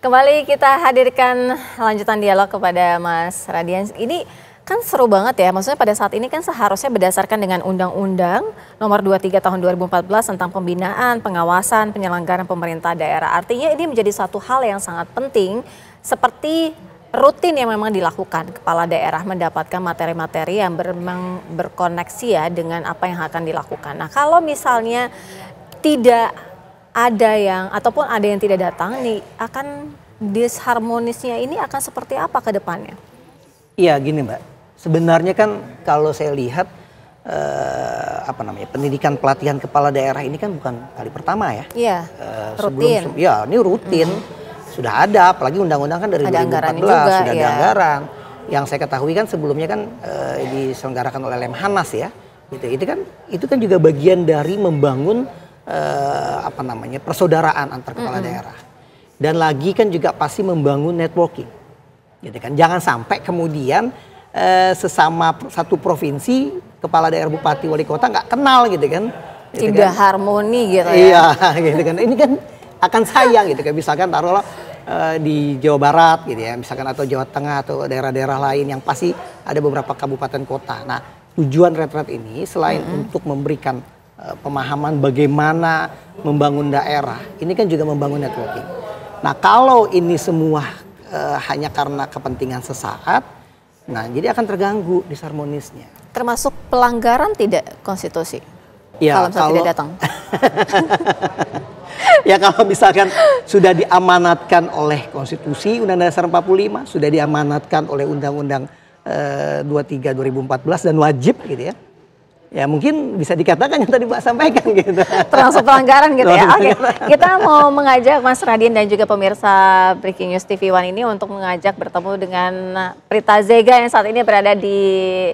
Kembali kita hadirkan lanjutan dialog kepada Mas Radian. Ini kan seru banget ya, maksudnya pada saat ini kan seharusnya berdasarkan dengan Undang-Undang Nomor 23 Tahun 2014 tentang pembinaan, pengawasan, penyelenggaraan pemerintah daerah. Artinya ini menjadi satu hal yang sangat penting, seperti rutin yang memang dilakukan kepala daerah mendapatkan materi-materi yang memang berkoneksi ya dengan apa yang akan dilakukan. Nah, kalau misalnya tidak ada yang ataupun ada yang tidak datang nih, akan disharmonisnya ini akan seperti apa ke depannya? Iya gini Mbak, sebenarnya kan kalau saya lihat pendidikan pelatihan kepala daerah ini kan bukan kali pertama ya. Iya, rutin. Ya ini rutin, sudah ada, apalagi undang-undang kan dari ada 2014 juga, sudah ada anggaran. Yang saya ketahui kan sebelumnya kan diselenggarakan oleh Lemhanas ya. Itu kan juga bagian dari membangun persaudaraan antar kepala daerah, dan lagi kan juga pasti membangun networking, gitu kan. Jangan sampai kemudian sesama satu provinsi kepala daerah, bupati, wali kota nggak kenal gitu kan, tidak harmoni gitu ya. Iya, gitu kan. Ini kan akan sayang gitu kan. Misalkan taruhlah di Jawa Barat gitu ya, misalkan atau Jawa Tengah atau daerah-daerah lain yang pasti ada beberapa kabupaten kota. Nah, tujuan retret ini selain untuk memberikan pemahaman bagaimana membangun daerah, ini kan juga membangun networking. Nah, kalau ini semua hanya karena kepentingan sesaat, nah jadi akan terganggu disharmonisnya. Termasuk pelanggaran tidak konstitusi? Ya, kalau tidak datang. Ya kalau misalkan sudah diamanatkan oleh konstitusi Undang-Undang Dasar 45, sudah diamanatkan oleh Undang-Undang 23 2014 dan wajib gitu ya. Ya mungkin bisa dikatakan yang tadi Mbak sampaikan gitu. Termasuk pelanggaran gitu ya. Oke, kita mau mengajak Mas Radian dan juga pemirsa Breaking News TV One ini untuk mengajak bertemu dengan Prita Zega yang saat ini berada di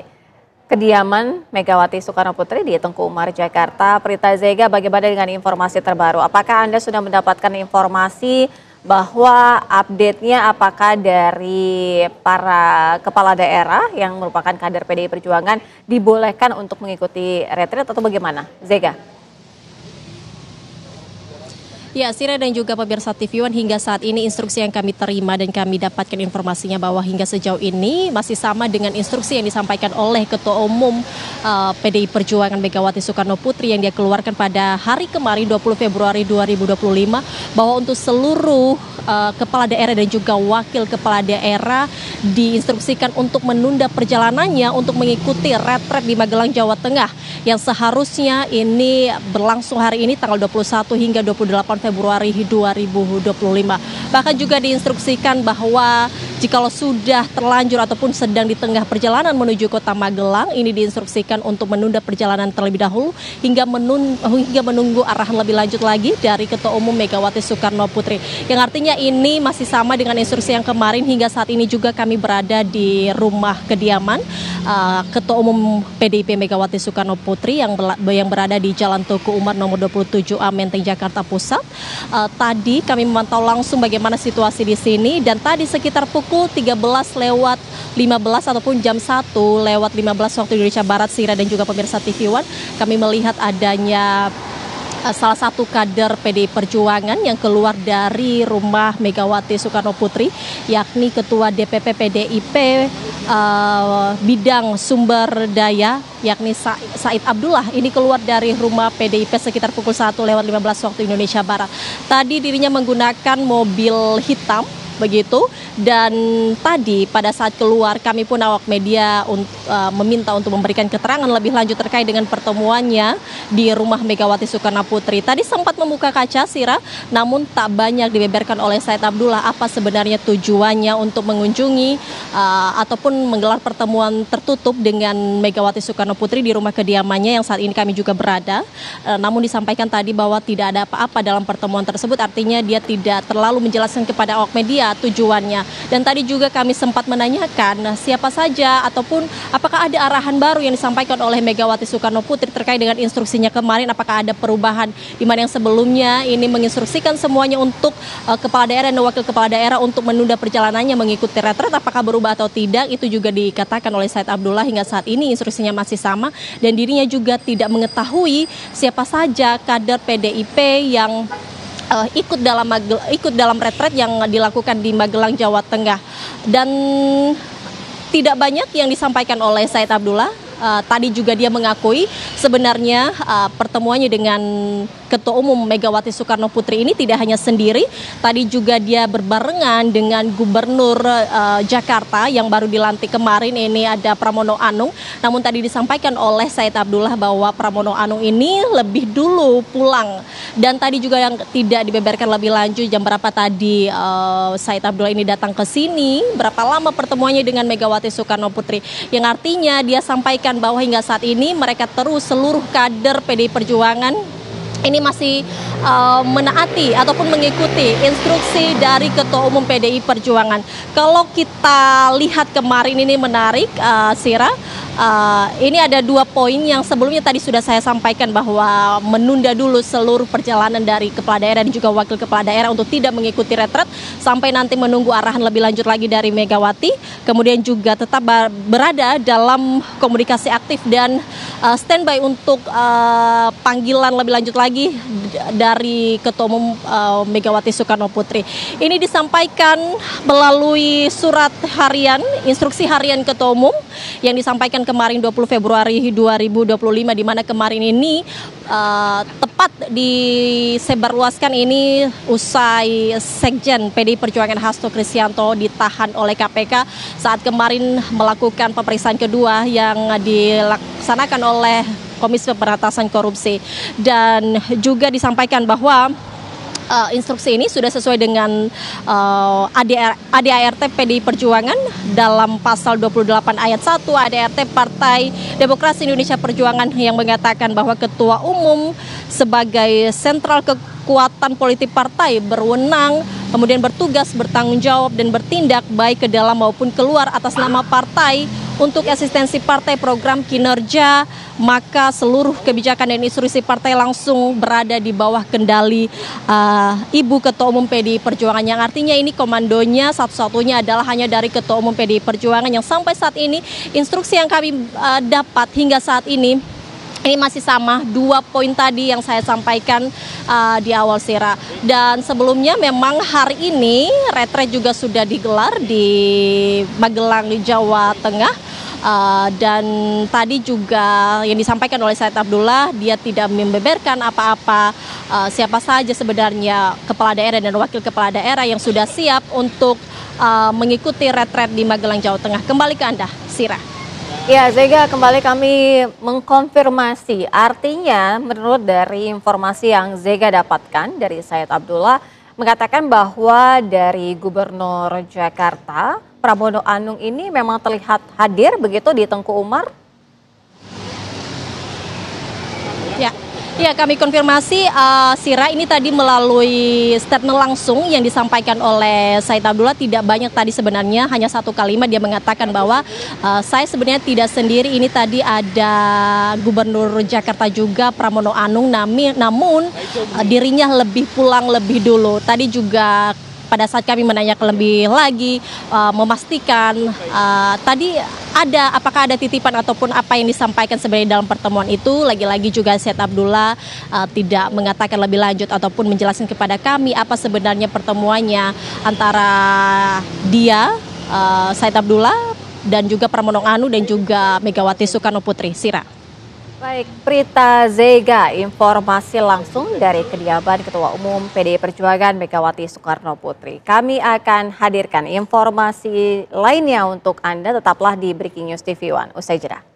kediaman Megawati Soekarno Putri di Tengku Umar, Jakarta. Prita Zega, bagaimana dengan informasi terbaru? Apakah Anda sudah mendapatkan informasi bahwa update-nya apakah dari para kepala daerah yang merupakan kader PDI Perjuangan dibolehkan untuk mengikuti retret atau bagaimana? Zega. Ya, Sira dan juga pemirsa TV One, hingga saat ini instruksi yang kami terima dan kami dapatkan informasinya bahwa hingga sejauh ini masih sama dengan instruksi yang disampaikan oleh Ketua Umum PDI Perjuangan Megawati Soekarno Putri yang dia keluarkan pada hari kemarin 20 Februari 2025 bahwa untuk seluruh kepala daerah dan juga wakil kepala daerah diinstruksikan untuk menunda perjalanannya untuk mengikuti retret di Magelang, Jawa Tengah yang seharusnya ini berlangsung hari ini tanggal 21 hingga 28 Februari 2025. Bahkan juga diinstruksikan bahwa jikalau sudah terlanjur ataupun sedang di tengah perjalanan menuju kota Magelang, ini diinstruksikan untuk menunda perjalanan terlebih dahulu hingga menunggu arahan lebih lanjut lagi dari Ketua Umum Megawati Soekarno Putri. Yang artinya ini masih sama dengan instruksi yang kemarin. Hingga saat ini juga kami berada di rumah kediaman Ketua Umum PDIP Megawati Soekarno Putri yang berada di Jalan Tuku Umar nomor 27A Menteng, Jakarta Pusat. Tadi kami memantau langsung bagaimana situasi di sini, dan tadi sekitar pukul 13:15 ataupun jam 1:15 waktu Indonesia Barat, Sira dan juga pemirsa TV One, kami melihat adanya salah satu kader PDI Perjuangan yang keluar dari rumah Megawati Soekarno Putri, yakni Ketua DPP PDIP bidang sumber daya, yakni Said Abdullah. Ini keluar dari rumah PDIP sekitar pukul 1:15 waktu Indonesia Barat. Tadi dirinya menggunakan mobil hitam begitu, dan tadi pada saat keluar kami pun awak media meminta untuk memberikan keterangan lebih lanjut terkait dengan pertemuannya di rumah Megawati Soekarno Putri. Tadi sempat membuka kaca, Sira, namun tak banyak dibeberkan oleh Said Abdullah apa sebenarnya tujuannya untuk mengunjungi ataupun menggelar pertemuan tertutup dengan Megawati Soekarno Putri di rumah kediamannya yang saat ini kami juga berada. Namun disampaikan tadi bahwa tidak ada apa-apa dalam pertemuan tersebut, artinya dia tidak terlalu menjelaskan kepada awak media tujuannya. Dan tadi juga kami sempat menanyakan siapa saja ataupun apakah ada arahan baru yang disampaikan oleh Megawati Soekarno Putri terkait dengan instruksinya kemarin, apakah ada perubahan di mana yang sebelumnya ini menginstruksikan semuanya untuk kepala daerah dan wakil kepala daerah untuk menunda perjalanannya mengikuti retret, apakah berubah atau tidak. Itu juga dikatakan oleh Said Abdullah hingga saat ini instruksinya masih sama, dan dirinya juga tidak mengetahui siapa saja kader PDIP yang ikut dalam retret yang dilakukan di Magelang, Jawa Tengah. Dan tidak banyak yang disampaikan oleh Said Abdullah. Tadi juga dia mengakui sebenarnya pertemuannya dengan Ketua Umum Megawati Soekarno Putri ini tidak hanya sendiri, tadi juga dia berbarengan dengan Gubernur Jakarta yang baru dilantik kemarin, ini ada Pramono Anung. Namun tadi disampaikan oleh Said Abdullah bahwa Pramono Anung ini lebih dulu pulang. Dan tadi juga yang tidak dibeberkan lebih lanjut jam berapa tadi Said Abdullah ini datang ke sini, berapa lama pertemuannya dengan Megawati Soekarno Putri. Yang artinya dia sampaikan bahwa hingga saat ini mereka terus seluruh kader PDI Perjuangan ini masih menaati ataupun mengikuti instruksi dari Ketua Umum PDI Perjuangan. Kalau kita lihat kemarin ini menarik, Sira, ini ada 2 poin yang sebelumnya tadi sudah saya sampaikan bahwa menunda dulu seluruh perjalanan dari kepala daerah dan juga wakil kepala daerah untuk tidak mengikuti retret sampai nanti menunggu arahan lebih lanjut lagi dari Megawati. Kemudian juga tetap berada dalam komunikasi aktif dan standby untuk panggilan lebih lanjut lagi dari Ketua Umum Megawati Soekarno Putri. Ini disampaikan melalui surat harian, instruksi harian Ketua Umum yang disampaikan kemarin 20 Februari 2025, di mana kemarin ini tepat disebarluaskan ini usai Sekjen PDI Perjuangan Hasto Kristianto ditahan oleh KPK saat kemarin melakukan pemeriksaan kedua yang dilaksanakan oleh Komisi Pemberantasan Korupsi. Dan juga disampaikan bahwa instruksi ini sudah sesuai dengan ADART PDI Perjuangan dalam pasal 28 ayat 1 ADART Partai Demokrasi Indonesia Perjuangan yang mengatakan bahwa Ketua Umum sebagai sentral kekuatan politik partai berwenang, kemudian bertugas, bertanggung jawab dan bertindak baik ke dalam maupun keluar atas nama partai untuk eksistensi partai, program, kinerja, maka seluruh kebijakan dan instruksi partai langsung berada di bawah kendali Ibu Ketua Umum PDI Perjuangan, yang artinya ini komandonya satu-satunya adalah hanya dari Ketua Umum PDI Perjuangan, yang sampai saat ini instruksi yang kami dapat hingga saat ini masih sama 2 poin tadi yang saya sampaikan di awal, Sira. Dan sebelumnya memang hari ini retret juga sudah digelar di Magelang, Jawa Tengah. Dan tadi juga yang disampaikan oleh Said Abdullah, dia tidak membeberkan apa-apa siapa saja sebenarnya kepala daerah dan wakil kepala daerah yang sudah siap untuk mengikuti retret di Magelang, Jawa Tengah. Kembali ke Anda, Sira. Ya, Zega, kembali kami mengkonfirmasi. Artinya, menurut dari informasi yang Zega dapatkan dari Said Abdullah, mengatakan bahwa dari Gubernur Jakarta, Pramono Anung ini memang terlihat hadir begitu di Tengku Umar? Ya, kami konfirmasi, Sira, ini tadi melalui statement langsung yang disampaikan oleh Said Abdullah. Tidak banyak tadi sebenarnya, hanya 1 kalimat dia mengatakan bahwa saya sebenarnya tidak sendiri, ini tadi ada Gubernur Jakarta juga Pramono Anung, namun dirinya pulang lebih dulu. Tadi juga pada saat kami menanyakan lebih lagi, memastikan tadi apakah ada titipan ataupun apa yang disampaikan sebenarnya dalam pertemuan itu. Lagi-lagi juga Said Abdullah tidak mengatakan lebih lanjut ataupun menjelaskan kepada kami apa sebenarnya pertemuannya antara dia, Said Abdullah, dan juga Pramono Anung dan juga Megawati Soekarno Putri. Sira. Baik, Prita Zega, informasi langsung dari kediaman Ketua Umum PDI Perjuangan Megawati Soekarno Putri. Kami akan hadirkan informasi lainnya untuk Anda, tetaplah di Breaking News TV One. Usai jeda.